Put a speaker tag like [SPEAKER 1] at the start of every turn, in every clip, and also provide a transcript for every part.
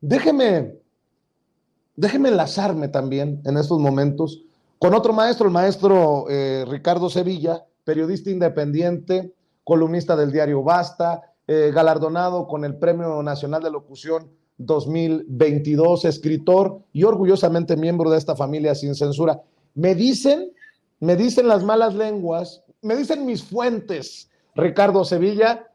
[SPEAKER 1] Déjeme, déjeme enlazarme también en estos momentos con otro maestro, el maestro Ricardo Sevilla, periodista independiente, columnista del diario Basta, galardonado con el Premio Nacional de Locución 2022, escritor y orgullosamente miembro de esta familia sin censura. Me dicen, me dicen las malas lenguas, me dicen mis fuentes, Ricardo Sevilla,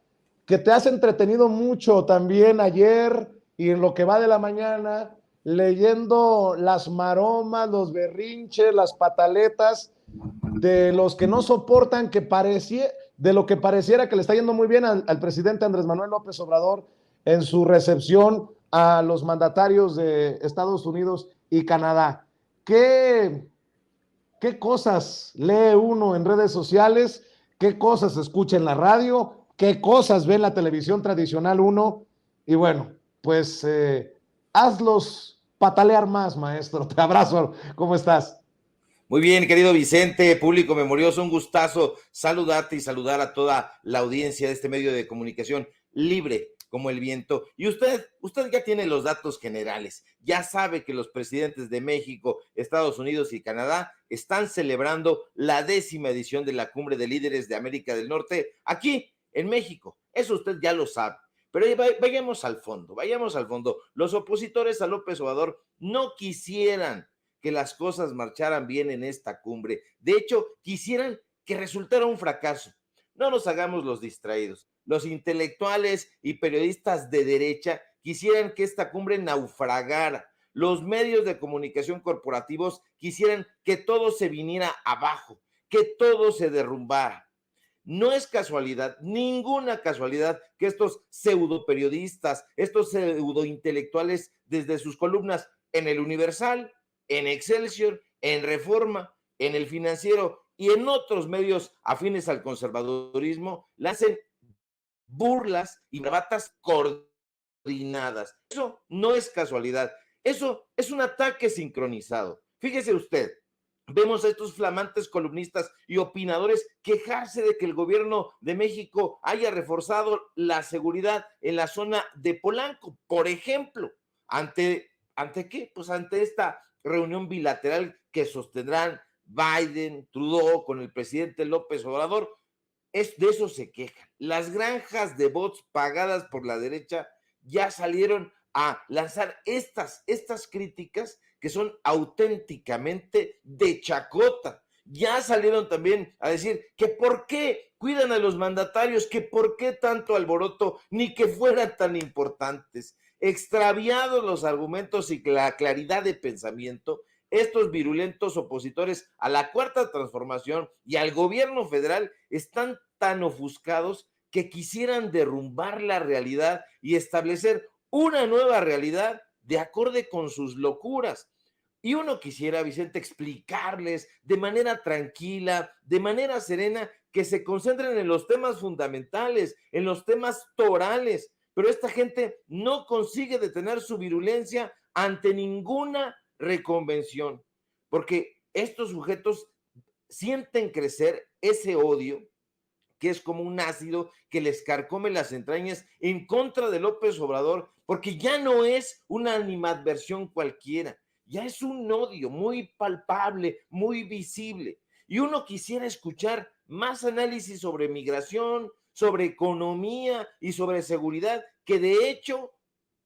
[SPEAKER 1] que te has entretenido mucho también ayer y en lo que va de la mañana, leyendo las maromas, los berrinches, las pataletas de los que no soportan de lo que pareciera que le está yendo muy bien al presidente Andrés Manuel López Obrador en su recepción a los mandatarios de Estados Unidos y Canadá. ¿Qué, qué cosas lee uno en redes sociales? ¿Qué cosas escucha en la radio? ¿Qué cosas ve en la televisión tradicional uno? Y bueno, pues hazlos patalear más, maestro. Te abrazo. ¿Cómo estás?
[SPEAKER 2] Muy bien, querido Vicente, público memorioso, un gustazo saludarte y saludar a toda la audiencia de este medio de comunicación libre como el viento. Y usted ya tiene los datos generales, ya sabe que los presidentes de México, Estados Unidos y Canadá están celebrando la 10ª edición de la Cumbre de Líderes de América del Norte aquí en México. Eso usted ya lo sabe. Pero vayamos al fondo, vayamos al fondo. Los opositores a López Obrador no quisieran que las cosas marcharan bien en esta cumbre. De hecho, quisieran que resultara un fracaso. No nos hagamos los distraídos. Los intelectuales y periodistas de derecha quisieran que esta cumbre naufragara. Los medios de comunicación corporativos quisieran que todo se viniera abajo, que todo se derrumbara. No es casualidad, ninguna casualidad, que estos pseudo periodistas, estos pseudo intelectuales, desde sus columnas en el Universal, en Excelsior, en Reforma, en el Financiero y en otros medios afines al conservadurismo, le hacen burlas y bravatas coordinadas. Eso no es casualidad, eso es un ataque sincronizado. Fíjese usted, vemos a estos flamantes columnistas y opinadores quejarse de que el gobierno de México haya reforzado la seguridad en la zona de Polanco, por ejemplo. ¿Ante qué? Pues ante esta reunión bilateral que sostendrán Biden, Trudeau con el presidente López Obrador. De eso se quejan. Las granjas de bots pagadas por la derecha ya salieron a lanzar estas críticas que son auténticamente de chacota. Ya salieron también a decir que por qué cuidan a los mandatarios, que por qué tanto alboroto, ni que fueran tan importantes. Extraviados los argumentos y la claridad de pensamiento, estos virulentos opositores a la Cuarta Transformación y al gobierno federal están tan ofuscados que quisieran derrumbar la realidad y establecer una nueva realidad de acorde con sus locuras. Y uno quisiera, Vicente, explicarles de manera tranquila, de manera serena, que se concentren en los temas fundamentales, en los temas torales, pero esta gente no consigue detener su virulencia ante ninguna reconvención, porque estos sujetos sienten crecer ese odio que es como un ácido que les carcome las entrañas en contra de López Obrador, porque ya no es una animadversión cualquiera, ya es un odio muy palpable, muy visible. Y uno quisiera escuchar más análisis sobre migración, sobre economía y sobre seguridad, que de hecho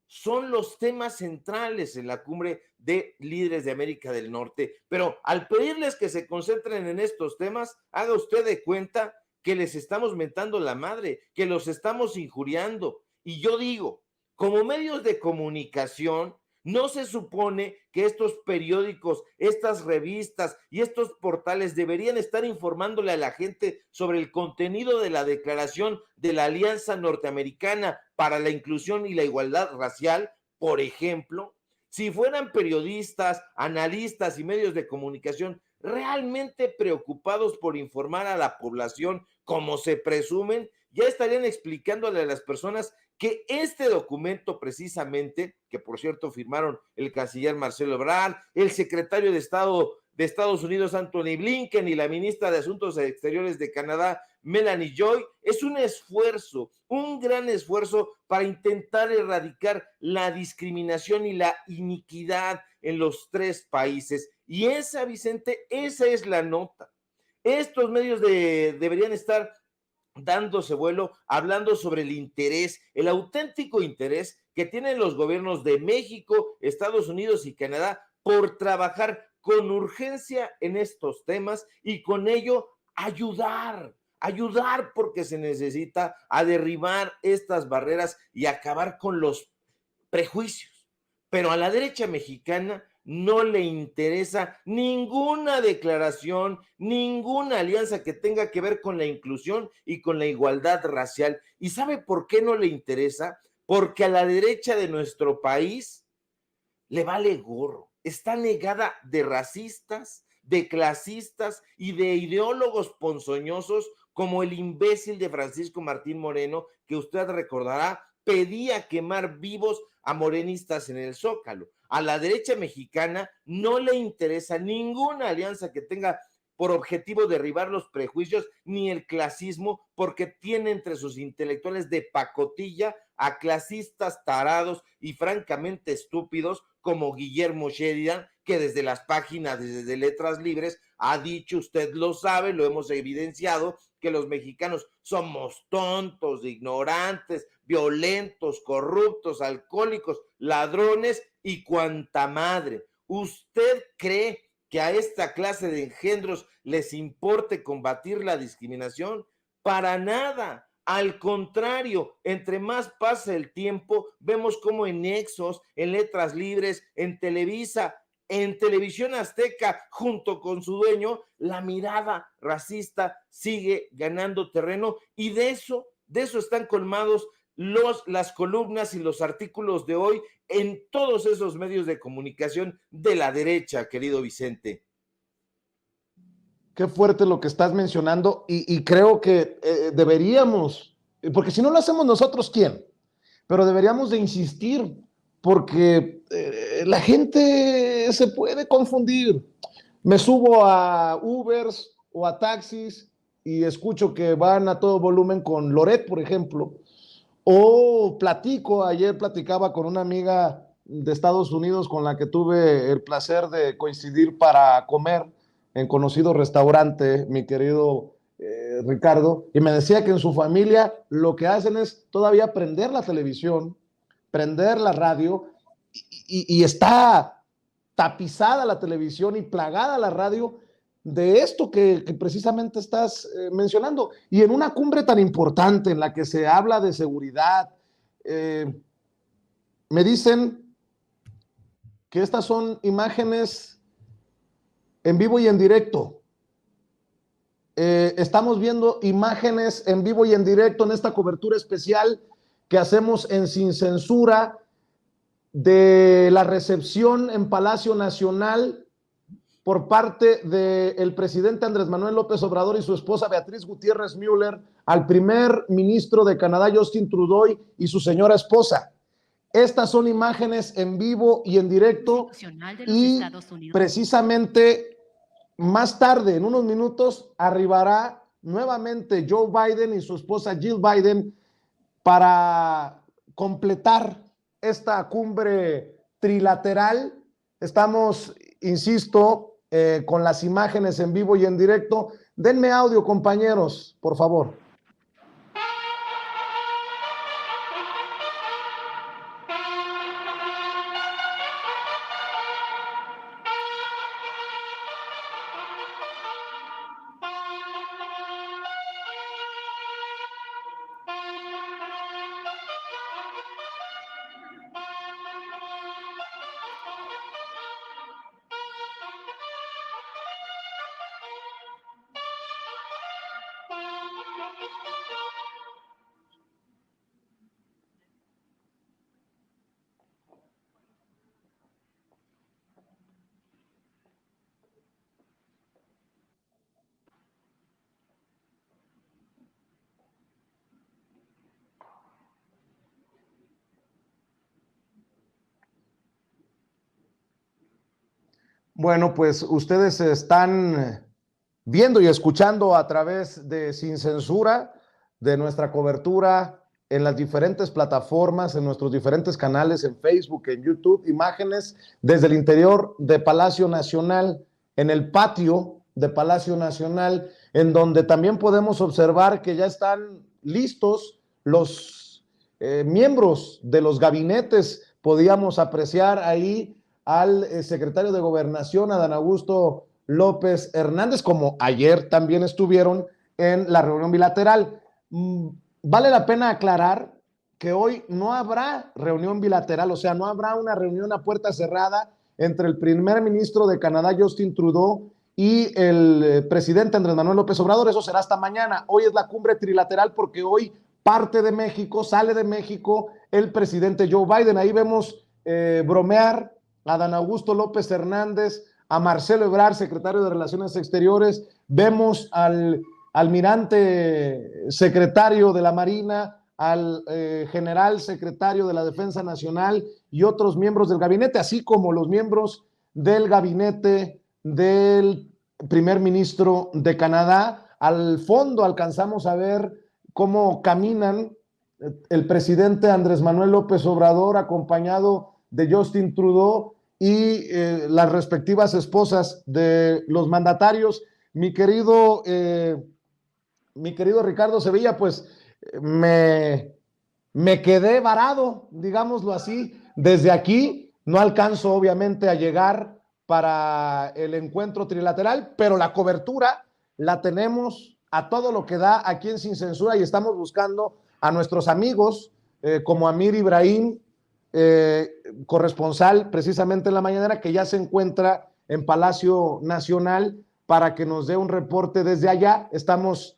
[SPEAKER 2] son los temas centrales en la cumbre de líderes de América del Norte. Pero al pedirles que se concentren en estos temas, haga usted de cuenta que les estamos mentando la madre, que los estamos injuriando. Y yo digo, como medios de comunicación, no se supone que estos periódicos, estas revistas y estos portales deberían estar informándole a la gente sobre el contenido de la declaración de la Alianza Norteamericana para la Inclusión y la Igualdad Racial, por ejemplo. Si fueran periodistas, analistas y medios de comunicación realmente preocupados por informar a la población como se presumen, ya estarían explicándole a las personas que este documento precisamente, que por cierto firmaron el canciller Marcelo Ebrard, el secretario de Estado de Estados Unidos Anthony Blinken y la ministra de Asuntos Exteriores de Canadá Melanie Joy, es un esfuerzo, un gran esfuerzo para intentar erradicar la discriminación y la iniquidad en los tres países. Y esa, Vicente, esa es la nota. Estos medios deberían estar dándose vuelo, hablando sobre el interés, el auténtico interés que tienen los gobiernos de México, Estados Unidos y Canadá por trabajar con urgencia en estos temas y con ello ayudar porque se necesita a derribar estas barreras y acabar con los prejuicios. Pero a la derecha mexicana no le interesa ninguna declaración, ninguna alianza que tenga que ver con la inclusión y con la igualdad racial. ¿Y sabe por qué no le interesa? Porque a la derecha de nuestro país le vale gorro. Está negada de racistas, de clasistas y de ideólogos ponzoñosos como el imbécil de Francisco Martín Moreno, que usted recordará, pedía quemar vivos a morenistas en el Zócalo. A la derecha mexicana no le interesa ninguna alianza que tenga por objetivo derribar los prejuicios ni el clasismo, porque tiene entre sus intelectuales de pacotilla a clasistas tarados y francamente estúpidos como Guillermo Sheridan, que desde las páginas de Letras Libres ha dicho, usted lo sabe, lo hemos evidenciado, que los mexicanos somos tontos, ignorantes, violentos, corruptos, alcohólicos, ladrones y cuanta madre. ¿Usted cree que a esta clase de engendros les importe combatir la discriminación? Para nada. Al contrario, entre más pasa el tiempo, vemos como en Nexos, en Letras Libres, en Televisa, en Televisión Azteca, junto con su dueño, la mirada racista sigue ganando terreno y de eso están colmados las columnas y los artículos de hoy en todos esos medios de comunicación de la derecha, querido Vicente.
[SPEAKER 1] Qué fuerte lo que estás mencionando y creo que deberíamos, porque si no lo hacemos nosotros, ¿quién? Pero deberíamos de insistir porque la gente se puede confundir. Me subo a Ubers o a taxis y escucho que van a todo volumen con Loret, por ejemplo, o ayer platicaba con una amiga de Estados Unidos con la que tuve el placer de coincidir para comer en conocido restaurante, mi querido Ricardo, y me decía que en su familia lo que hacen es todavía prender la televisión, prender la radio, y está tapizada la televisión y plagada la radio de esto que precisamente estás mencionando. Y en una cumbre tan importante en la que se habla de seguridad, me dicen que estas son imágenes en vivo y en directo. Estamos viendo imágenes en vivo y en directo en esta cobertura especial que hacemos en Sin Censura de la recepción en Palacio Nacional por parte del presidente Andrés Manuel López Obrador y su esposa Beatriz Gutiérrez Müller al primer ministro de Canadá, Justin Trudeau, y su señora esposa. Estas son imágenes en vivo y en directo y precisamente más tarde, en unos minutos, arribará nuevamente Joe Biden y su esposa Jill Biden para completar esta cumbre trilateral. Estamos, insisto, con las imágenes en vivo y en directo. Denme audio, compañeros, por favor. Bueno, pues ustedes están viendo y escuchando a través de Sin Censura, de nuestra cobertura en las diferentes plataformas, en nuestros diferentes canales, en Facebook, en YouTube, imágenes desde el interior de Palacio Nacional, en el patio de Palacio Nacional, en donde también podemos observar que ya están listos los miembros de los gabinetes. Podíamos apreciar ahí al secretario de Gobernación, Adán Augusto López Hernández, como ayer también estuvieron en la reunión bilateral. Vale la pena aclarar que hoy no habrá reunión bilateral, o sea, no habrá una reunión a puerta cerrada entre el primer ministro de Canadá, Justin Trudeau, y el presidente Andrés Manuel López Obrador. Eso será hasta mañana. Hoy es la cumbre trilateral porque hoy parte de México, sale de México el presidente Joe Biden. Ahí vemos bromear a Adán Augusto López Hernández, a Marcelo Ebrard, secretario de Relaciones Exteriores. Vemos al almirante secretario de la Marina, al general secretario de la Defensa Nacional y otros miembros del gabinete, así como los miembros del gabinete del primer ministro de Canadá. Al fondo alcanzamos a ver cómo caminan el presidente Andrés Manuel López Obrador acompañado de Justin Trudeau y las respectivas esposas de los mandatarios. Mi querido Ricardo Sevilla, pues me quedé varado, digámoslo así, desde aquí. No alcanzo obviamente a llegar para el encuentro trilateral, pero la cobertura la tenemos a todo lo que da aquí en Sin Censura y estamos buscando a nuestros amigos como Amir Ibrahim, corresponsal precisamente en la mañanera, que ya se encuentra en Palacio Nacional para que nos dé un reporte desde allá. Estamos,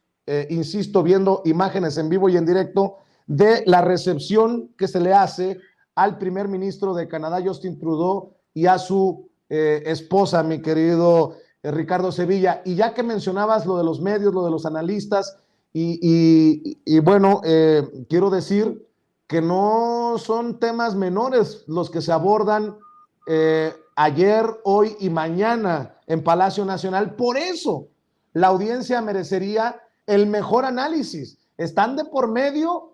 [SPEAKER 1] insisto, viendo imágenes en vivo y en directo de la recepción que se le hace al primer ministro de Canadá, Justin Trudeau, y a su esposa, mi querido Ricardo Sevilla. Y ya que mencionabas lo de los medios, lo de los analistas, y bueno, quiero decir que no son temas menores los que se abordan ayer, hoy y mañana en Palacio Nacional. Por eso la audiencia merecería el mejor análisis. Están de por medio,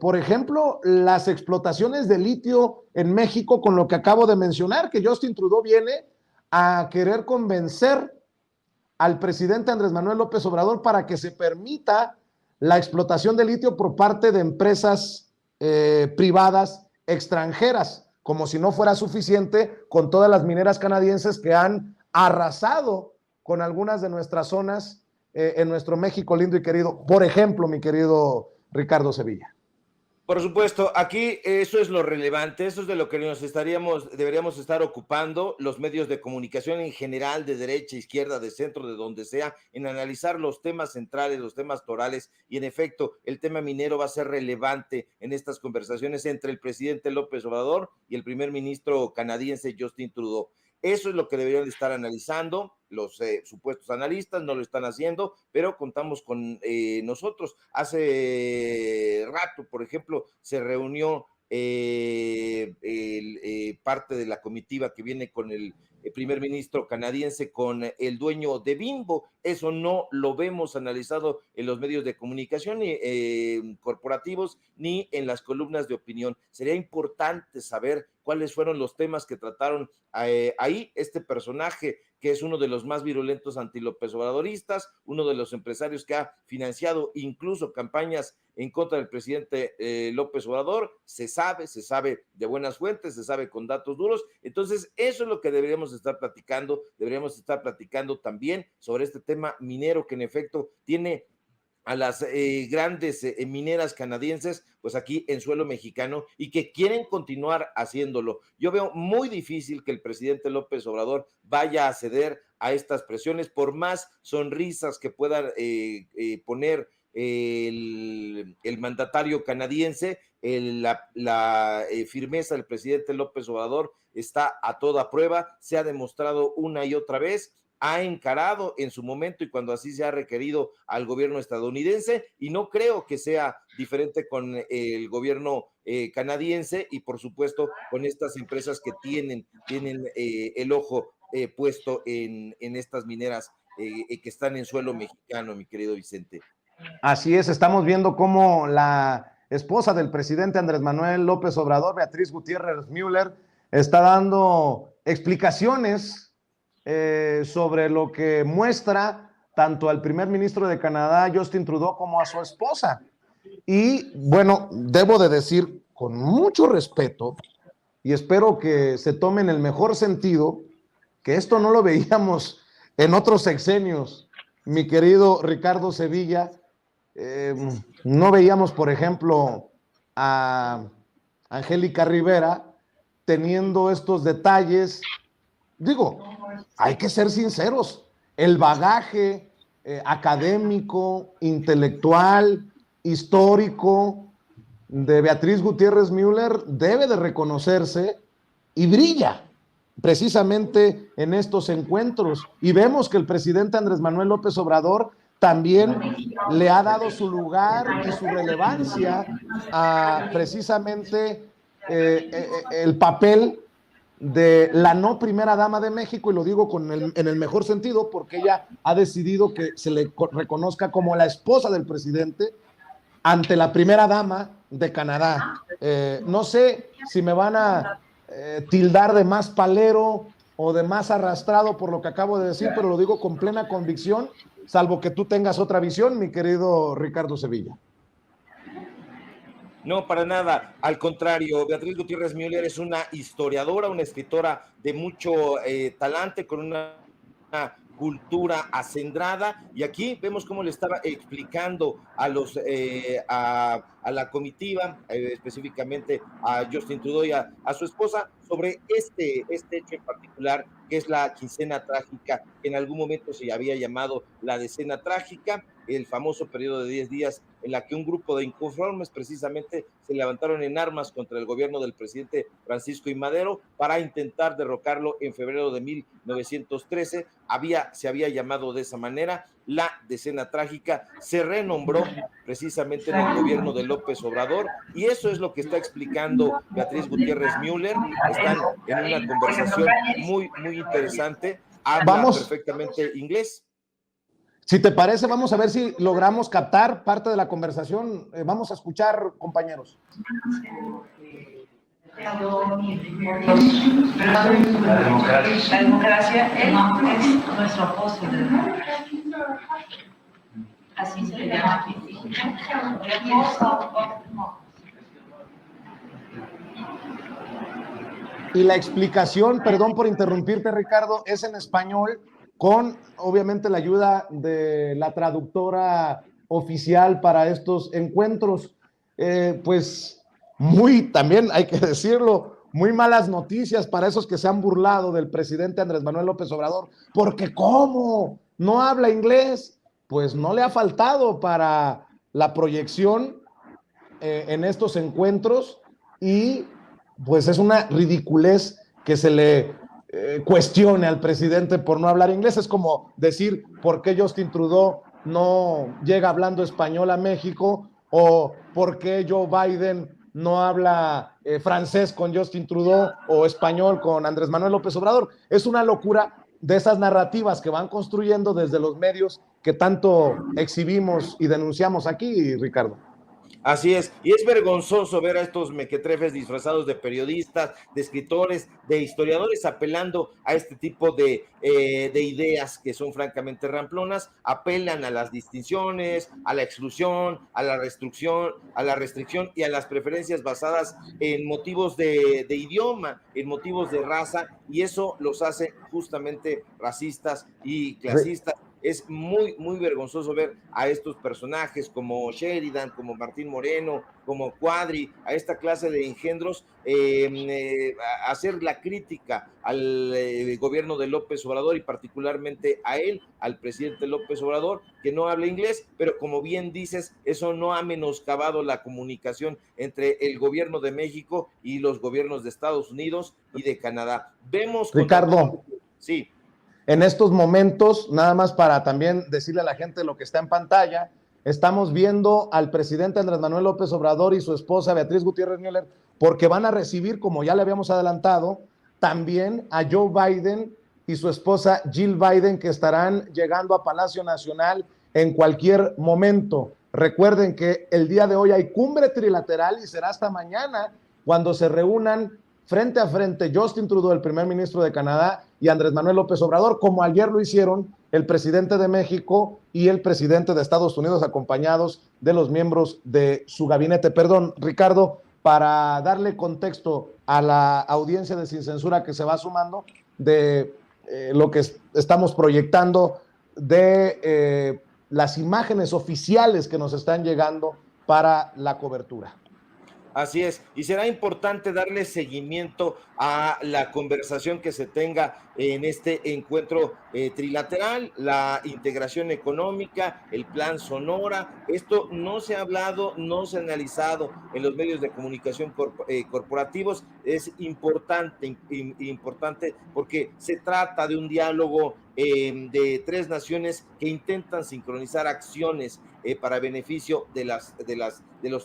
[SPEAKER 1] por ejemplo, las explotaciones de litio en México, con lo que acabo de mencionar, que Justin Trudeau viene a querer convencer al presidente Andrés Manuel López Obrador para que se permita la explotación de litio por parte de empresas privadas extranjeras, como si no fuera suficiente con todas las mineras canadienses que han arrasado con algunas de nuestras zonas en nuestro México lindo y querido. Por ejemplo, mi querido Ricardo Sevilla.
[SPEAKER 2] Por supuesto, aquí eso es lo relevante, eso es de lo que deberíamos estar ocupando los medios de comunicación en general, de derecha, izquierda, de centro, de donde sea, en analizar los temas centrales, los temas torales, y en efecto, el tema minero va a ser relevante en estas conversaciones entre el presidente López Obrador y el primer ministro canadiense Justin Trudeau. Eso es lo que deberían estar analizando los supuestos analistas, no lo están haciendo, pero contamos con nosotros. Hace rato, por ejemplo, se reunió parte de la comitiva que viene con el primer ministro canadiense, con el dueño de Bimbo. Eso no lo vemos analizado en los medios de comunicación corporativos ni en las columnas de opinión. Sería importante saber cuáles fueron los temas que trataron ahí este personaje, que es uno de los más virulentos anti-López Obradoristas, uno de los empresarios que ha financiado incluso campañas en contra del presidente López Obrador. Se sabe de buenas fuentes, se sabe con datos duros. Entonces, eso es lo que deberíamos estar platicando. Deberíamos estar platicando también sobre este tema minero que en efecto tiene a las grandes mineras canadienses, pues aquí en suelo mexicano, y que quieren continuar haciéndolo. Yo veo muy difícil que el presidente López Obrador vaya a ceder a estas presiones, por más sonrisas que pueda poner el mandatario canadiense. La firmeza del presidente López Obrador está a toda prueba, se ha demostrado una y otra vez, ha encarado en su momento y cuando así se ha requerido al gobierno estadounidense, y no creo que sea diferente con el gobierno canadiense y por supuesto con estas empresas que tienen el ojo puesto en estas mineras que están en suelo mexicano, mi querido Vicente.
[SPEAKER 1] Así es, estamos viendo cómo la esposa del presidente Andrés Manuel López Obrador, Beatriz Gutiérrez Müller, está dando explicaciones sobre lo que muestra tanto al primer ministro de Canadá, Justin Trudeau, como a su esposa. Y bueno, debo de decir con mucho respeto, y espero que se tome en el mejor sentido, que esto no lo veíamos en otros sexenios, mi querido Ricardo Sevilla. No veíamos, por ejemplo, a Angélica Rivera teniendo estos detalles. Digo, hay que ser sinceros, el bagaje académico, intelectual, histórico de Beatriz Gutiérrez Müller debe de reconocerse y brilla precisamente en estos encuentros. Y vemos que el presidente Andrés Manuel López Obrador también le ha dado su lugar y su relevancia a precisamente el papel de la no primera dama de México, y lo digo en el mejor sentido, porque ella ha decidido que se le reconozca como la esposa del presidente ante la primera dama de Canadá. No sé si me van a tildar de más palero o de más arrastrado por lo que acabo de decir, pero lo digo con plena convicción, salvo que tú tengas otra visión, mi querido Ricardo Sevilla.
[SPEAKER 2] No, para nada. Al contrario, Beatriz Gutiérrez Müller es una historiadora, una escritora de mucho talante, con una cultura acendrada, y aquí vemos cómo le estaba explicando a la comitiva, específicamente a Justin Trudeau y a su esposa, sobre este hecho en particular, que es la quincena trágica, que en algún momento se había llamado la decena trágica, el famoso periodo de 10 días en la que un grupo de inconformes precisamente se levantaron en armas contra el gobierno del presidente Francisco I. Madero para intentar derrocarlo en febrero de 1913. Se había llamado de esa manera la decena trágica, se renombró precisamente en el gobierno de López Obrador, y eso es lo que está explicando Beatriz Gutiérrez Müller. Están en una conversación muy, muy interesante, habla perfectamente inglés.
[SPEAKER 1] Si te parece, vamos a ver si logramos captar parte de la conversación. Vamos a escuchar, compañeros.
[SPEAKER 3] La democracia es nuestro apóstol de democracia. Así se le llama aquí.
[SPEAKER 1] Y la explicación, perdón por interrumpirte, Ricardo, es en español, con obviamente la ayuda de la traductora oficial para estos encuentros. Pues también hay que decirlo, muy malas noticias para esos que se han burlado del presidente Andrés Manuel López Obrador, porque ¿cómo? ¿No habla inglés? Pues no le ha faltado para la proyección en estos encuentros, y pues es una ridiculez que se le cuestione al presidente por no hablar inglés. Es como decir, ¿por qué Justin Trudeau no llega hablando español a México? ¿O por qué Joe Biden no habla francés con Justin Trudeau o español con Andrés Manuel López Obrador? Es una locura de esas narrativas que van construyendo desde los medios que tanto exhibimos y denunciamos aquí, Ricardo.
[SPEAKER 2] Así es, y es vergonzoso ver a estos mequetrefes disfrazados de periodistas, de escritores, de historiadores, apelando a este tipo de ideas que son francamente ramplonas. Apelan a las distinciones, a la exclusión, a la restricción y a las preferencias basadas en motivos de idioma, en motivos de raza, y eso los hace justamente racistas y clasistas. Es muy, muy vergonzoso ver a estos personajes como Sheridan, como Martín Moreno, como Cuadri, a esta clase de engendros, hacer la crítica al gobierno de López Obrador, y particularmente a él, al presidente López Obrador, que no habla inglés, pero como bien dices, eso no ha menoscabado la comunicación entre el gobierno de México y los gobiernos de Estados Unidos y de Canadá. Vemos,
[SPEAKER 1] Ricardo,
[SPEAKER 2] sí.
[SPEAKER 1] En estos momentos, nada más para también decirle a la gente lo que está en pantalla, estamos viendo al presidente Andrés Manuel López Obrador y su esposa Beatriz Gutiérrez Müller, porque van a recibir, como ya le habíamos adelantado, también a Joe Biden y su esposa Jill Biden, que estarán llegando a Palacio Nacional en cualquier momento. Recuerden que el día de hoy hay cumbre trilateral y será hasta mañana cuando se reúnan frente a frente Justin Trudeau, el primer ministro de Canadá, y Andrés Manuel López Obrador, como ayer lo hicieron el presidente de México y el presidente de Estados Unidos, acompañados de los miembros de su gabinete. Perdón, Ricardo, para darle contexto a la audiencia de Sin Censura que se va sumando de lo que estamos proyectando, de las imágenes oficiales que nos están llegando para la cobertura.
[SPEAKER 2] Así es, y será importante darle seguimiento a la conversación que se tenga en este encuentro trilateral, la integración económica, el plan Sonora. Esto no se ha hablado, no se ha analizado en los medios de comunicación corporativos. Es importante porque se trata de un diálogo de tres naciones que intentan sincronizar acciones para beneficio de los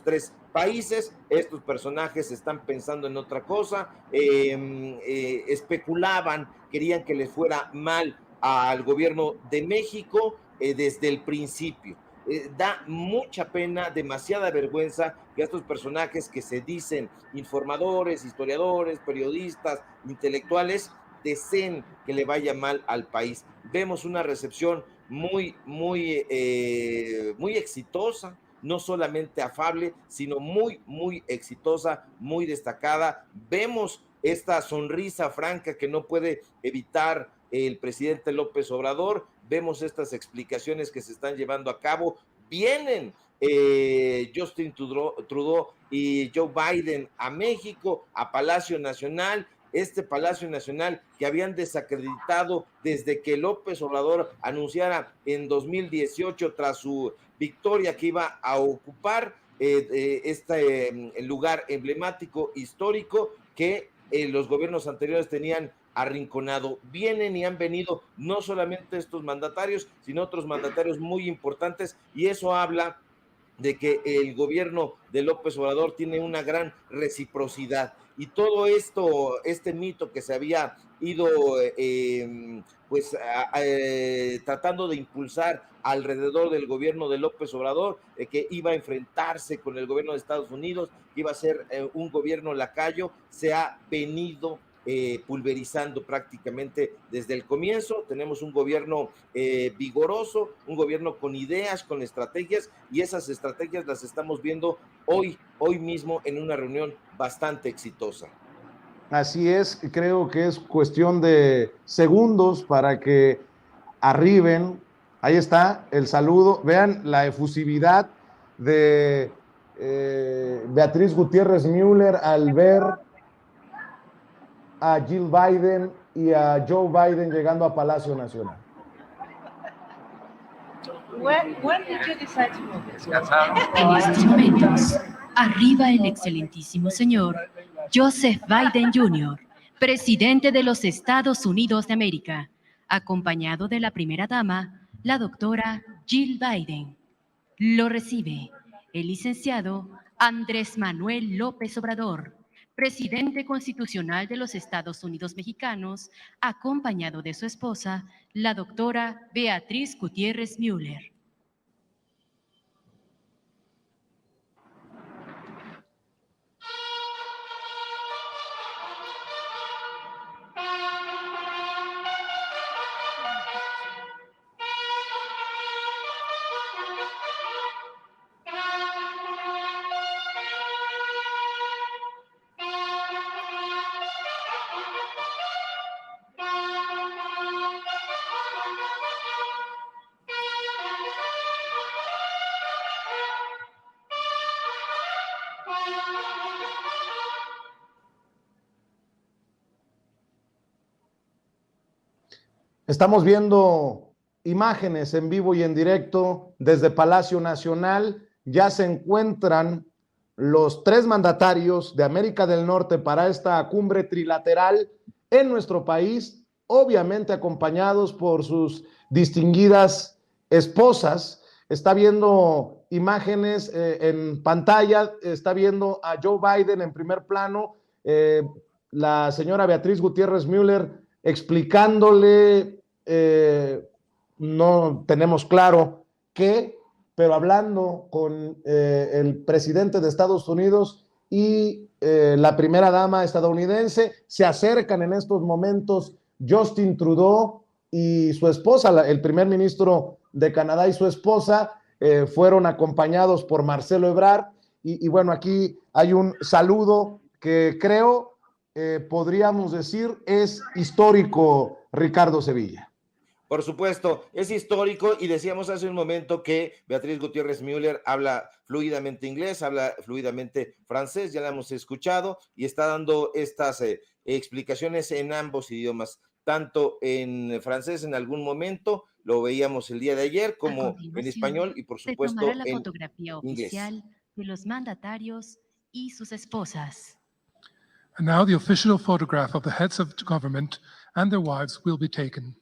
[SPEAKER 2] tres países. Estos personajes están pensando en otra cosa, especulaban, querían que les fuera mal al gobierno de México desde el principio. Da mucha pena, demasiada vergüenza que estos personajes que se dicen informadores, historiadores, periodistas, intelectuales, deseen que le vaya mal al país. Vemos una recepción muy exitosa, no solamente afable, sino muy exitosa, muy destacada. Vemos esta sonrisa franca que no puede evitar el presidente López Obrador, vemos estas explicaciones que se están llevando a cabo, vienen Justin Trudeau y Joe Biden a México, a Palacio Nacional, este Palacio Nacional que habían desacreditado desde que López Obrador anunciara en 2018 tras su victoria que iba a ocupar este lugar emblemático, histórico, que los gobiernos anteriores tenían arrinconado. Vienen y han venido no solamente estos mandatarios, sino otros mandatarios muy importantes, y eso habla de que el gobierno de López Obrador tiene una gran reciprocidad. Y todo esto, este mito que se había ido tratando de impulsar alrededor del gobierno de López Obrador, que iba a enfrentarse con el gobierno de Estados Unidos, que iba a ser un gobierno lacayo, se ha venido pulverizando prácticamente desde el comienzo. Tenemos un gobierno vigoroso, un gobierno con ideas, con estrategias, y esas estrategias las estamos viendo hoy mismo en una reunión bastante exitosa.
[SPEAKER 1] Así es, creo que es cuestión de segundos para que arriben. Ahí está el saludo. Vean la efusividad de Beatriz Gutiérrez Müller al ver a Jill Biden y a Joe Biden llegando a Palacio Nacional.
[SPEAKER 3] When did you decide to move this?
[SPEAKER 4] En estos momentos, arriba el excelentísimo señor Joseph Biden Jr., presidente de los Estados Unidos de América, acompañado de la primera dama, la doctora Jill Biden. Lo recibe el licenciado Andrés Manuel López Obrador, presidente constitucional de los Estados Unidos mexicanos, acompañado de su esposa, la doctora Beatriz Gutiérrez Müller.
[SPEAKER 1] Estamos viendo imágenes en vivo y en directo desde Palacio Nacional. Ya se encuentran los tres mandatarios de América del Norte para esta cumbre trilateral en nuestro país, obviamente acompañados por sus distinguidas esposas. Está viendo imágenes en pantalla, está viendo a Joe Biden en primer plano, la señora Beatriz Gutiérrez Müller explicándole, no tenemos claro qué, pero hablando con el presidente de Estados Unidos y la primera dama estadounidense. Se acercan en estos momentos Justin Trudeau y su esposa, el primer ministro de Canadá y su esposa, fueron acompañados por Marcelo Ebrard. Y bueno, aquí hay un saludo que creo podríamos decir es histórico, Ricardo Sevilla.
[SPEAKER 2] Por supuesto, es histórico y decíamos hace un momento que Beatriz Gutiérrez Müller habla fluidamente inglés, habla fluidamente francés, ya la hemos escuchado y está dando estas explicaciones en ambos idiomas, tanto en francés en algún momento, lo veíamos el día de ayer, como en español y por supuesto
[SPEAKER 4] se tomará la
[SPEAKER 2] en
[SPEAKER 4] fotografía
[SPEAKER 2] inglés.
[SPEAKER 4] oficial de los mandatarios y sus esposas.
[SPEAKER 5] And now the official photograph of the heads of government and their wives will be taken.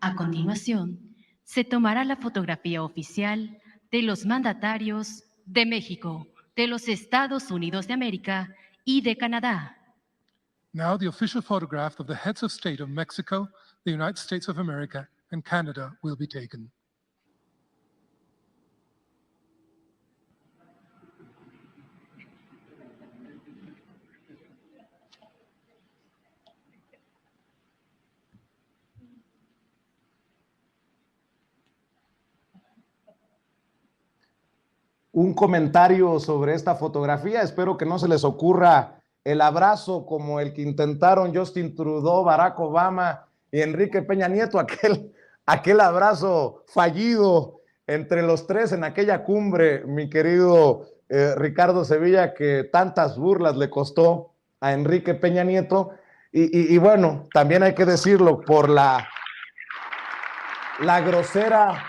[SPEAKER 4] A continuación, se tomará la fotografía oficial de los mandatarios de México, de los Estados Unidos de América y de Canadá.
[SPEAKER 5] Now the official photograph of the heads of state of Mexico, the United States of America, and Canada will be taken.
[SPEAKER 1] Un comentario sobre esta fotografía. Espero que no se les ocurra el abrazo como el que intentaron Justin Trudeau, Barack Obama y Enrique Peña Nieto, aquel abrazo fallido entre los tres en aquella cumbre, mi querido Ricardo Sevilla, que tantas burlas le costó a Enrique Peña Nieto. Y bueno, también hay que decirlo, por la grosera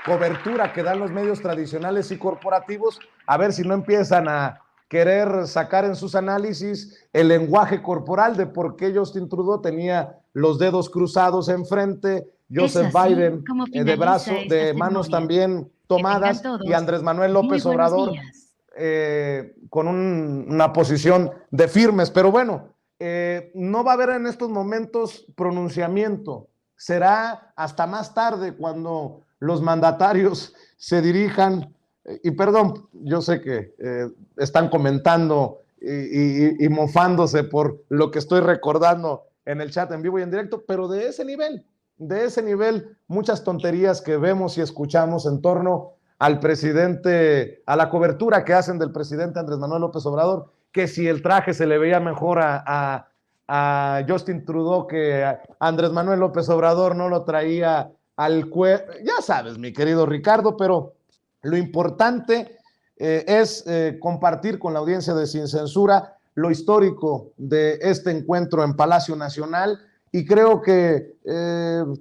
[SPEAKER 1] cobertura que dan los medios tradicionales y corporativos, a ver si no empiezan a querer sacar en sus análisis el lenguaje corporal de por qué Justin Trudeau tenía los dedos cruzados enfrente, Joseph Biden de manos también tomadas y Andrés Manuel López Obrador con una posición de firmes. Pero bueno, no va a haber en estos momentos pronunciamiento. Será hasta más tarde cuando los mandatarios se dirijan, y perdón, yo sé que están comentando y mofándose por lo que estoy recordando en el chat en vivo y en directo, pero de ese nivel, muchas tonterías que vemos y escuchamos en torno al presidente, a la cobertura que hacen del presidente Andrés Manuel López Obrador, que si el traje se le veía mejor a Justin Trudeau que a Andrés Manuel López Obrador no lo traía al cuello, ya sabes, mi querido Ricardo, pero lo importante es compartir con la audiencia de Sin Censura lo histórico de este encuentro en Palacio Nacional y creo que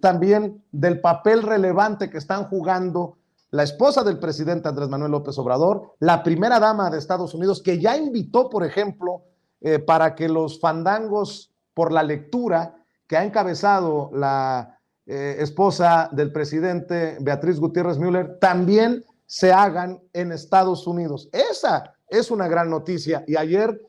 [SPEAKER 1] también del papel relevante que están jugando la esposa del presidente Andrés Manuel López Obrador, la primera dama de Estados Unidos, que ya invitó, por ejemplo, para que los fandangos por la lectura que ha encabezado la esposa del presidente Beatriz Gutiérrez Müller también se hagan en Estados Unidos. Esa es una gran noticia y ayer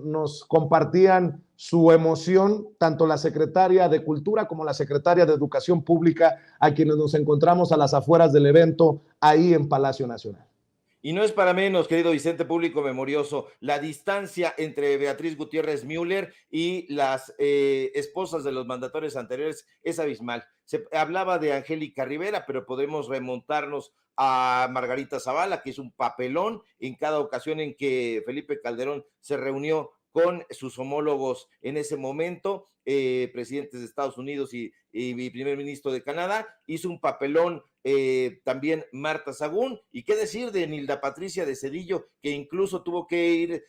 [SPEAKER 1] nos compartían su emoción tanto la secretaria de Cultura como la secretaria de Educación Pública, a quienes nos encontramos a las afueras del evento ahí en Palacio Nacional.
[SPEAKER 2] Y no es para menos, querido Vicente, público memorioso, la distancia entre Beatriz Gutiérrez Müller y las esposas de los mandatarios anteriores es abismal. Se hablaba de Angélica Rivera, pero podemos remontarnos a Margarita Zavala, que es un papelón en cada ocasión en que Felipe Calderón se reunió con sus homólogos en ese momento, presidentes de Estados Unidos y primer ministro de Canadá. Hizo un papelón también Marta Sagún, y qué decir de Nilda Patricia de Zedillo, que incluso tuvo que ir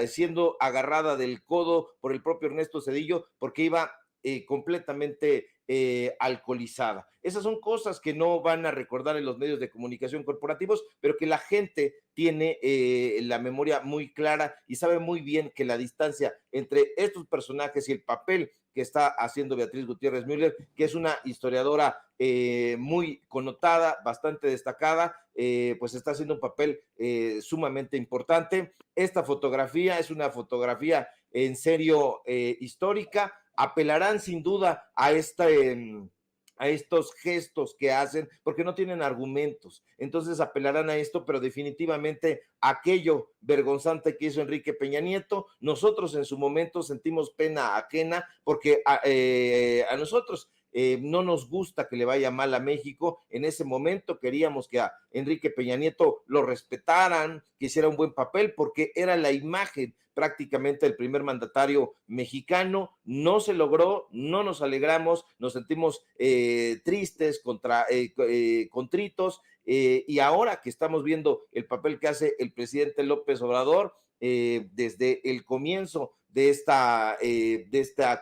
[SPEAKER 2] siendo agarrada del codo por el propio Ernesto Zedillo, porque iba completamente alcoholizada. Esas son cosas que no van a recordar en los medios de comunicación corporativos, pero que la gente tiene la memoria muy clara y sabe muy bien que la distancia entre estos personajes y el papel que está haciendo Beatriz Gutiérrez Müller, que es una historiadora muy connotada, bastante destacada, pues está haciendo un papel sumamente importante. Esta fotografía es una fotografía en serio histórica. Apelarán sin duda a estos gestos que hacen, porque no tienen argumentos. Entonces apelarán a esto, pero definitivamente aquello vergonzante que hizo Enrique Peña Nieto, nosotros en su momento sentimos pena ajena, porque a nosotros no nos gusta que le vaya mal a México. En ese momento queríamos que a Enrique Peña Nieto lo respetaran, que hiciera un buen papel, porque era la imagen prácticamente el primer mandatario mexicano. No se logró, no nos alegramos, nos sentimos tristes, contritos, y ahora que estamos viendo el papel que hace el presidente López Obrador desde el comienzo de esta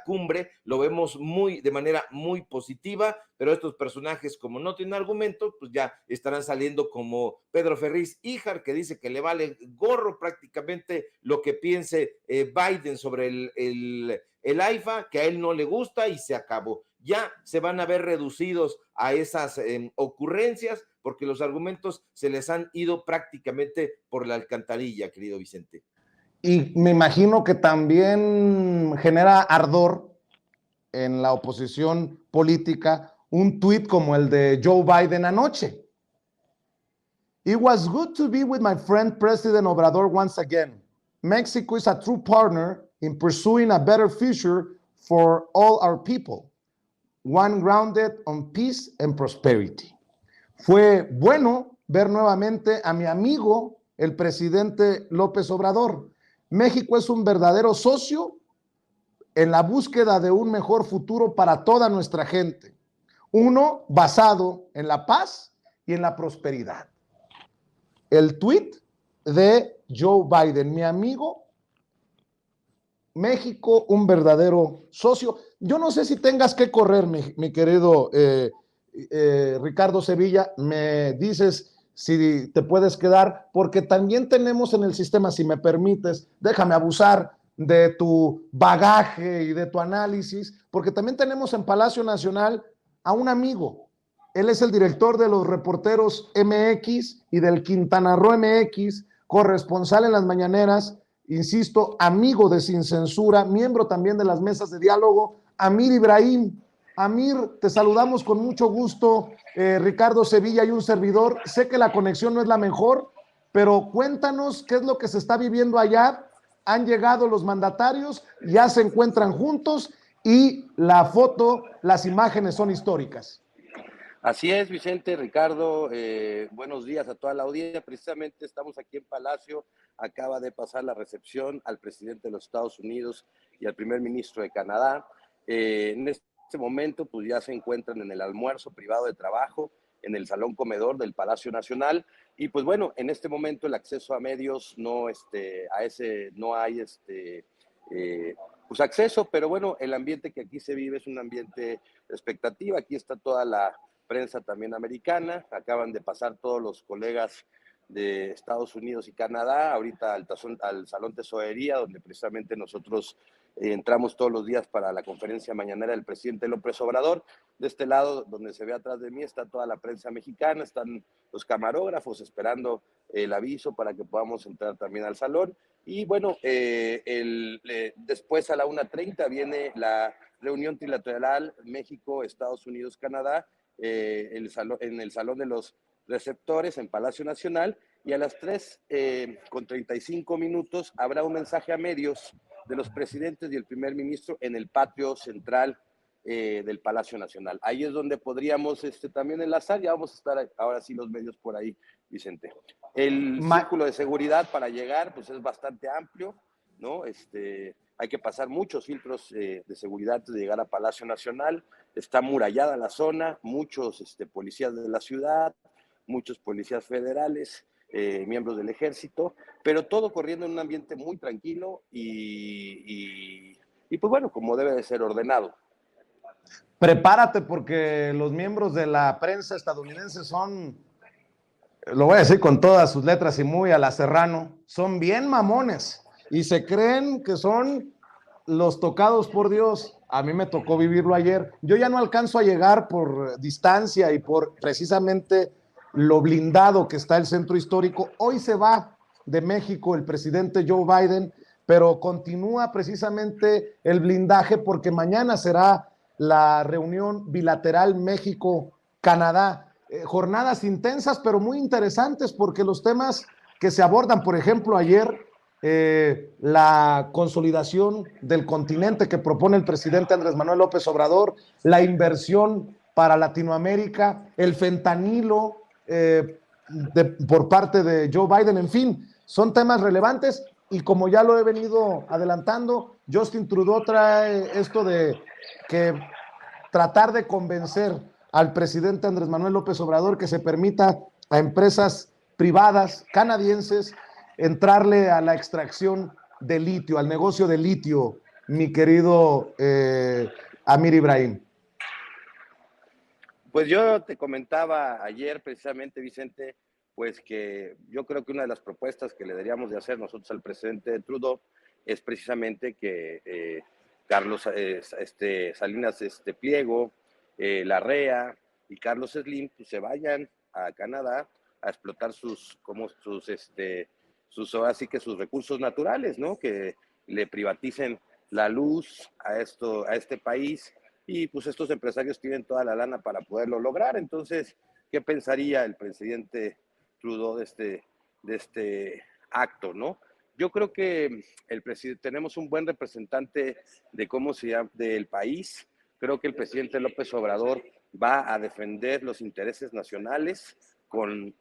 [SPEAKER 2] cumbre, lo vemos de manera muy positiva, pero estos personajes, como no tienen argumentos, pues ya estarán saliendo, como Pedro Ferriz Híjar, que dice que le vale gorro prácticamente lo que piense Biden sobre el AIFA, que a él no le gusta y se acabó. Ya se van a ver reducidos a esas ocurrencias, porque los argumentos se les han ido prácticamente por la alcantarilla, querido Vicente.
[SPEAKER 1] Y me imagino que también genera ardor en la oposición política un tuit como el de Joe Biden anoche. It was good to be with my friend President Obrador once again. Mexico is a true partner in pursuing a better future for all our people, one grounded on peace and prosperity. Fue bueno ver nuevamente a mi amigo, el presidente López Obrador. México es un verdadero socio en la búsqueda de un mejor futuro para toda nuestra gente. Uno basado en la paz y en la prosperidad. El tuit de Joe Biden, mi amigo, México, un verdadero socio. Yo no sé si tengas que correr, mi querido Ricardo Sevilla, me dices si te puedes quedar, porque también tenemos en el sistema, si me permites, déjame abusar de tu bagaje y de tu análisis, porque también tenemos en Palacio Nacional a un amigo. Él es el director de los Reporteros MX y del Quintana Roo MX, corresponsal en las mañaneras, insisto, amigo de Sin Censura, miembro también de las mesas de diálogo, Amir Ibrahim. Amir, te saludamos con mucho gusto, Ricardo Sevilla y un servidor. Sé que la conexión no es la mejor, pero cuéntanos qué es lo que se está viviendo allá. Han llegado los mandatarios, ya se encuentran juntos y la foto, las imágenes son históricas.
[SPEAKER 6] Así es, Vicente, Ricardo, buenos días a toda la audiencia. Precisamente estamos aquí en Palacio, acaba de pasar la recepción al presidente de los Estados Unidos y al primer ministro de Canadá. En este momento, pues ya se encuentran en el almuerzo privado de trabajo, en el salón comedor del Palacio Nacional. Y pues bueno, en este momento el acceso a medios no hay pues acceso, pero bueno, el ambiente que aquí se vive es un ambiente de expectativa. Aquí está toda la prensa también americana, acaban de pasar todos los colegas de Estados Unidos y Canadá, ahorita al Salón Tesorería, donde precisamente nosotros entramos todos los días para la conferencia mañanera del presidente López Obrador. De este lado, donde se ve atrás de mí, está toda la prensa mexicana, están los camarógrafos esperando el aviso para que podamos entrar también al salón. Y bueno, después a la 1:30 viene la reunión trilateral México, Estados Unidos, Canadá, en el Salón de los Receptores en Palacio Nacional, y a las 3:35 habrá un mensaje a medios de los presidentes y el primer ministro en el patio central del Palacio Nacional. Ahí es donde podríamos también enlazar. Ya vamos a estar ahora sí los medios por ahí, Vicente. El círculo de seguridad para llegar pues es bastante amplio, ¿no? Hay que pasar muchos filtros de seguridad antes de llegar a Palacio Nacional. Está amurallada la zona, muchos policías de la ciudad, muchos policías federales, miembros del ejército, pero todo corriendo en un ambiente muy tranquilo y pues bueno, como debe de ser ordenado.
[SPEAKER 1] Prepárate porque los miembros de la prensa estadounidense son, lo voy a decir con todas sus letras y muy a la Serrano, son bien mamones y se creen que son los tocados por Dios. A mí me tocó vivirlo ayer. Yo ya no alcanzo a llegar por distancia y por precisamente lo blindado que está el centro histórico. Hoy se va de México el presidente Joe Biden, pero continúa precisamente el blindaje porque mañana será la reunión bilateral México-Canadá. Jornadas intensas, pero muy interesantes porque los temas que se abordan, por ejemplo, ayer, la consolidación del continente que propone el presidente Andrés Manuel López Obrador, la inversión para Latinoamérica, el fentanilo por parte de Joe Biden, en fin, son temas relevantes y como ya lo he venido adelantando, Justin Trudeau trae esto de que tratar de convencer al presidente Andrés Manuel López Obrador que se permita a empresas privadas canadienses entrarle a la extracción de litio, al negocio de litio, mi querido Amir Ibrahim.
[SPEAKER 6] Pues yo te comentaba ayer precisamente, Vicente, pues que yo creo que una de las propuestas que le deberíamos de hacer nosotros al presidente Trudeau es precisamente que Carlos Salinas Pliego, Larrea y Carlos Slim pues, se vayan a Canadá a explotar sus así que sus recursos naturales, ¿no? Que le privaticen la luz a este país y pues estos empresarios tienen toda la lana para poderlo lograr. Entonces, ¿qué pensaría el presidente Trudeau de este acto, no? Yo creo que tenemos un buen representante de cómo se llama del país. Creo que el presidente López Obrador va a defender los intereses nacionales con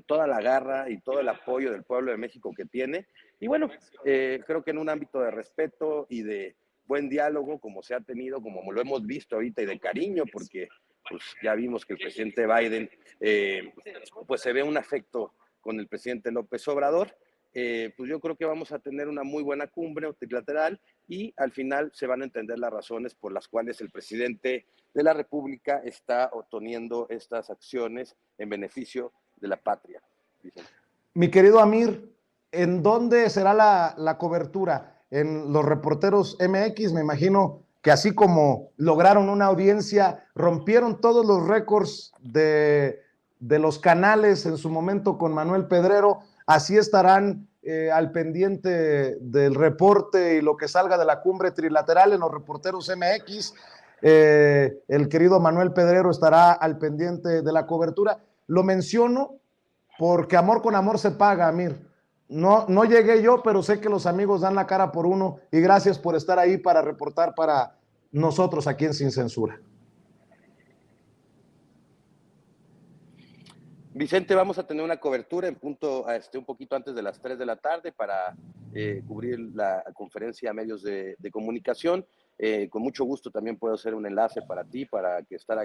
[SPEAKER 6] toda la garra y todo el apoyo del pueblo de México que tiene. Y bueno, creo que en un ámbito de respeto y de buen diálogo, como se ha tenido, como lo hemos visto ahorita, y de cariño, porque pues ya vimos que el presidente Biden, pues se ve un afecto con el presidente López Obrador. Pues yo creo que vamos a tener una muy buena cumbre trilateral y al final se van a entender las razones por las cuales el presidente de la República está oponiendo estas acciones en beneficio de la patria.
[SPEAKER 1] Mi querido Amir, ¿en dónde será la cobertura? En los Reporteros MX, me imagino que así como lograron una audiencia, rompieron todos los récords de los canales en su momento con Manuel Pedrero, así estarán al pendiente del reporte y lo que salga de la cumbre trilateral en los Reporteros MX. El querido Manuel Pedrero estará al pendiente de la cobertura. Lo menciono porque amor con amor se paga, Amir. No llegué yo, pero sé que los amigos dan la cara por uno y gracias por estar ahí para reportar para nosotros aquí en Sin Censura.
[SPEAKER 6] Vicente, vamos a tener una cobertura en punto un poquito antes de las 3 de la tarde para cubrir la conferencia a medios de comunicación. Con mucho gusto también puedo hacer un enlace para ti, para que estar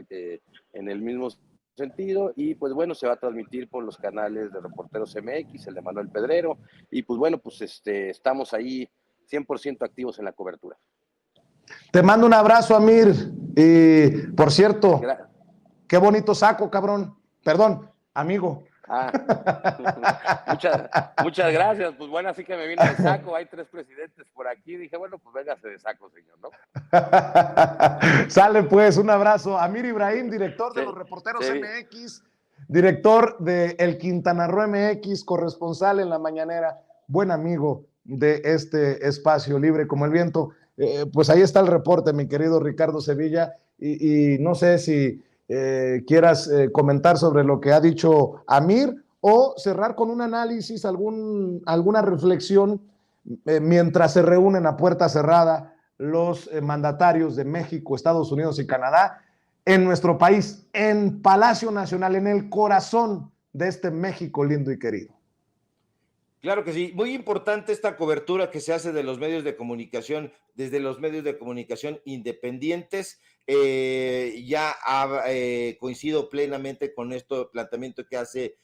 [SPEAKER 6] en el mismo sentido y pues bueno, se va a transmitir por los canales de Reporteros MX, el de Manuel Pedrero y pues bueno, pues estamos ahí 100% activos en la cobertura.
[SPEAKER 1] Te mando un abrazo, Amir, y por cierto, qué bonito saco, cabrón, perdón, amigo.
[SPEAKER 6] Muchas gracias, pues bueno, así que me vine de saco, hay 3 presidentes por aquí, dije, bueno, pues véngase de saco, señor, ¿no?
[SPEAKER 1] Sale pues, un abrazo. Amir Ibrahim, director de los Reporteros MX, director de El Quintana Roo MX, corresponsal en La Mañanera, buen amigo de este espacio libre como el viento. Pues ahí está el reporte, mi querido Ricardo Sevilla, y no sé si quieras comentar sobre lo que ha dicho Amir o cerrar con un análisis, alguna reflexión mientras se reúnen a puerta cerrada los mandatarios de México, Estados Unidos y Canadá en nuestro país, en Palacio Nacional, en el corazón de este México lindo y querido.
[SPEAKER 2] Claro que sí, muy importante esta cobertura que se hace de los medios de comunicación, desde los medios de comunicación independientes. Ya coincido plenamente con este planteamiento que hace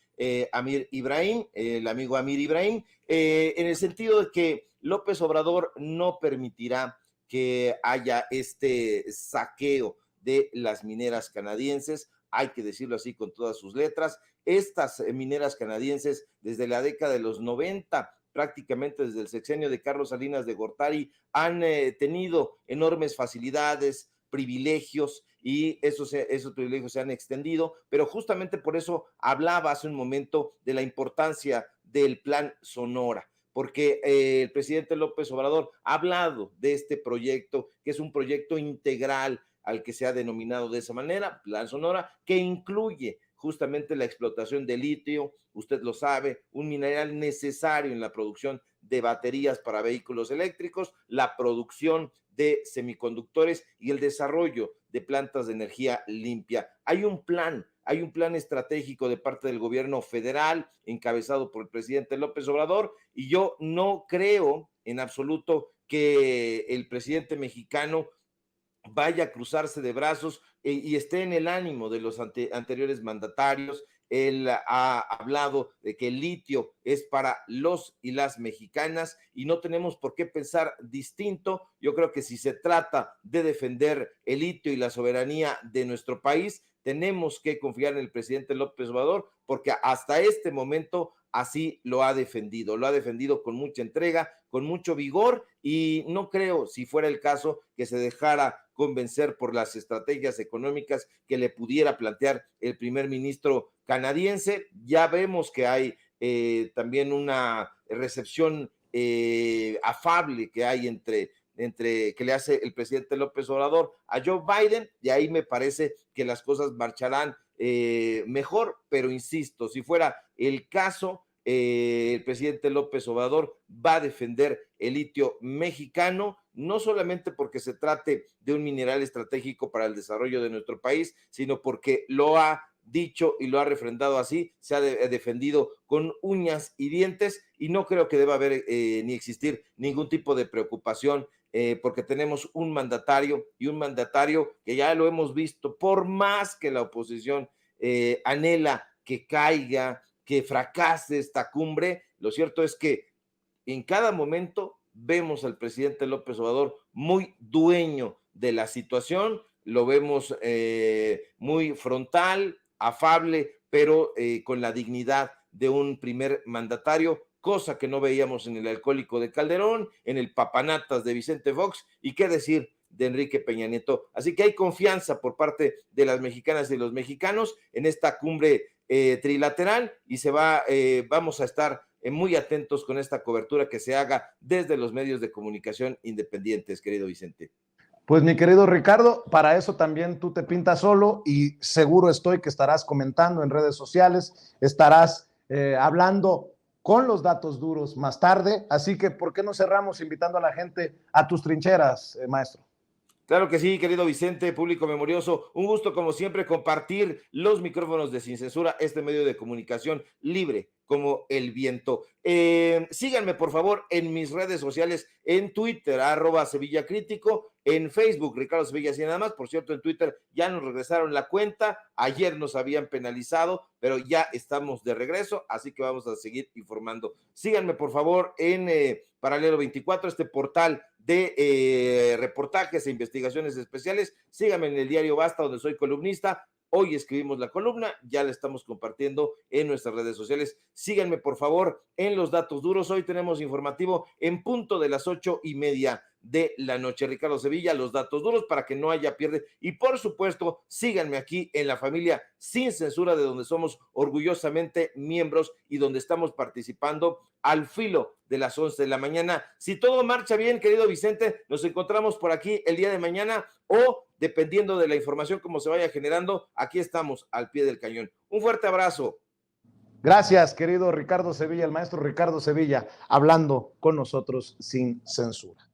[SPEAKER 2] Amir Ibrahim, el amigo Amir Ibrahim, en el sentido de que López Obrador no permitirá que haya este saqueo de las mineras canadienses. Hay que decirlo así con todas sus letras. Estas mineras canadienses desde la década de los 90, prácticamente desde el sexenio de Carlos Salinas de Gortari, han tenido enormes facilidades, privilegios, y esos privilegios se han extendido, pero justamente por eso hablaba hace un momento de la importancia del Plan Sonora, porque el presidente López Obrador ha hablado de este proyecto, que es un proyecto integral al que se ha denominado de esa manera, Plan Sonora, que incluye justamente la explotación de litio, usted lo sabe, un mineral necesario en la producción de baterías para vehículos eléctricos, la producción de semiconductores y el desarrollo de plantas de energía limpia. Hay un plan estratégico de parte del gobierno federal, encabezado por el presidente López Obrador, y yo no creo en absoluto que el presidente mexicano vaya a cruzarse de brazos y esté en el ánimo de los anteriores mandatarios. Él ha hablado de que el litio es para los y las mexicanas y no tenemos por qué pensar distinto. Yo creo que si se trata de defender el litio y la soberanía de nuestro país, tenemos que confiar en el presidente López Obrador, porque hasta este momento así lo ha defendido con mucha entrega, con mucho vigor, y no creo, si fuera el caso, que se dejara convencer por las estrategias económicas que le pudiera plantear el primer ministro canadiense. Ya vemos que hay también una recepción afable que hay entre que le hace el presidente López Obrador a Joe Biden, y ahí me parece que las cosas marcharán mejor, pero insisto, si fuera el caso, el presidente López Obrador va a defender el litio mexicano, no solamente porque se trate de un mineral estratégico para el desarrollo de nuestro país, sino porque lo ha dicho y lo ha refrendado así, se ha defendido con uñas y dientes, y no creo que deba haber ni existir ningún tipo de preocupación, porque tenemos un mandatario que ya lo hemos visto, por más que la oposición anhela que caiga, que fracase esta cumbre, lo cierto es que en cada momento vemos al presidente López Obrador muy dueño de la situación, lo vemos muy frontal, afable, pero con la dignidad de un primer mandatario, cosa que no veíamos en el alcohólico de Calderón, en el papanatas de Vicente Fox, y qué decir de Enrique Peña Nieto. Así que hay confianza por parte de las mexicanas y los mexicanos en esta cumbre trilateral, y vamos a estar muy atentos con esta cobertura que se haga desde los medios de comunicación independientes, querido Vicente.
[SPEAKER 1] Pues mi querido Ricardo, para eso también tú te pintas solo, y seguro estoy que estarás comentando en redes sociales, estarás hablando con los datos duros más tarde, así que ¿por qué no cerramos invitando a la gente a tus trincheras, maestro?
[SPEAKER 2] Claro que sí, querido Vicente, público memorioso, un gusto como siempre compartir los micrófonos de Sin Censura, este medio de comunicación libre como el viento. Síganme por favor en mis redes sociales, en Twitter, @SevillaCrítico, en Facebook, Ricardo Sevilla, así nada más. Por cierto, en Twitter ya nos regresaron la cuenta, ayer nos habían penalizado, pero ya estamos de regreso, así que vamos a seguir informando. Síganme por favor en Paralelo 24, este portal de reportajes e investigaciones especiales. Síganme en el diario Basta, donde soy columnista. Hoy escribimos la columna, ya la estamos compartiendo en nuestras redes sociales. Síganme, por favor, en Los Datos Duros. Hoy tenemos informativo en punto de las 8:30 de la noche. Ricardo Sevilla, Los Datos Duros, para que no haya pierde. Y, por supuesto, síganme aquí en la familia Sin Censura, de donde somos orgullosamente miembros y donde estamos participando al filo de las 11 de la mañana. Si todo marcha bien, querido Vicente, nos encontramos por aquí el día de mañana, o dependiendo de la información como se vaya generando, aquí estamos al pie del cañón. Un fuerte abrazo.
[SPEAKER 1] Gracias, querido Ricardo Sevilla, el maestro Ricardo Sevilla, hablando con nosotros sin censura.